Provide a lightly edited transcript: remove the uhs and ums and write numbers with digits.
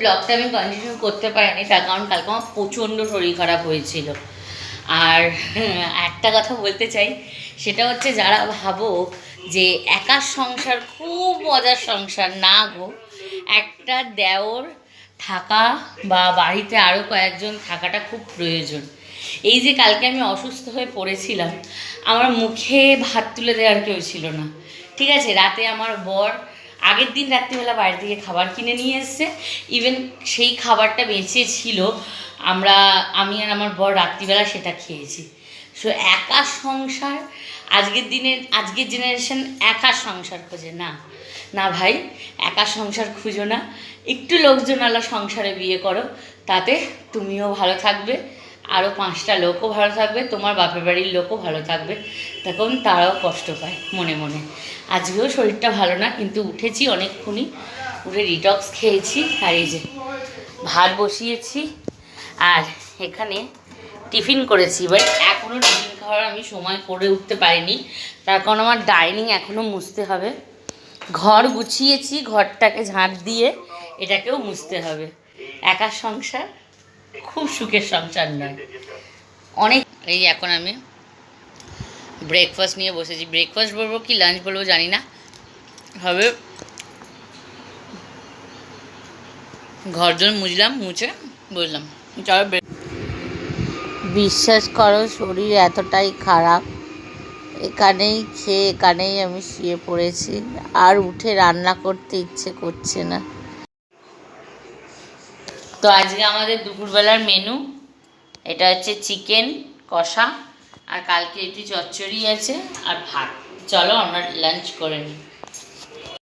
ব্লগটা আমি কন্টিনিউ করতে পারিনি, তার কারণ কালকে আমার প্রচণ্ড শরীর খারাপ হয়েছিল। আর একটা কথা বলতে চাই, সেটা হচ্ছে যারা ভাবো যে একার সংসার খুব মজার সংসার, না গো, একটা দেওর থাকা বা বাড়িতে আরও কয়েকজন থাকাটা খুব প্রয়োজন। এই যে কালকে আমি অসুস্থ হয়ে পড়েছিলাম, আমার মুখে ভাত তুলে দেওয়ার কেউ ছিল না। ঠিক আছে, রাতে আমার বর আগের দিন রাত্রিবেলা বাইরে থেকে খাবার কিনে নিয়ে এসছে, ইভেন সেই খাবারটা বেঁচে ছিল, আমি আর আমার বর রাত্রিবেলা সেটা খেয়েছি। সো একা সংসার, আজকের জেনারেশন একা সংসার খোঁজে না। না ভাই, একা সংসার খুঁজো না, একটু লোকজনওয়ালা সংসারে বিয়ে করো, তাতে তুমিও ভালো থাকবে, আরও 5টা লোকও ভালো থাকবে, তোমার বাপের বাড়ির লোকও ভালো থাকবে, তখন তারাও কষ্ট পায় মনে মনে। আজকেও শরীরটা ভালো না, কিন্তু উঠেছি অনেকক্ষণই, উঠে ডিটক্স খেয়েছি, আর এই যে ভাত বসিয়েছি, আর এখানে টিফিন করেছি। বাট এখনও টিফিন খাওয়ার আমি সময় করে উঠতে পারিনি, তার কারণ আমার ডাইনিং এখনও মুছতে হবে। ঘর গুছিয়েছি, ঘরটাকে ঝাঁট দিয়ে এটাকেও মুছতে হবে। একা সংসার খুব সুখের সংসার নয়, অনেক। এই এখন আমি ব্রেকফাস্ট নিয়ে বসেছি। ব্রেকফাস্ট বলবো কি লাঞ্চ বলবো জানি না, হবে ঘরজন মুছলাম, মুছে বললাম চলো। বিশ্বাস করো, শরীর এতটাই খারাপ, এখানেই খেয়ে এখানেই আমি শুয়ে পড়েছি, আর উঠে রান্না করতে ইচ্ছে করছে না। তো আজকে আমাদের দুপুরবেলার মেনু এটা হচ্ছে চিকেন কষা, আর কালকে একটু চচ্চড়ি আছে আর ভাত। চলো আমরা লাঞ্চ করে নিই।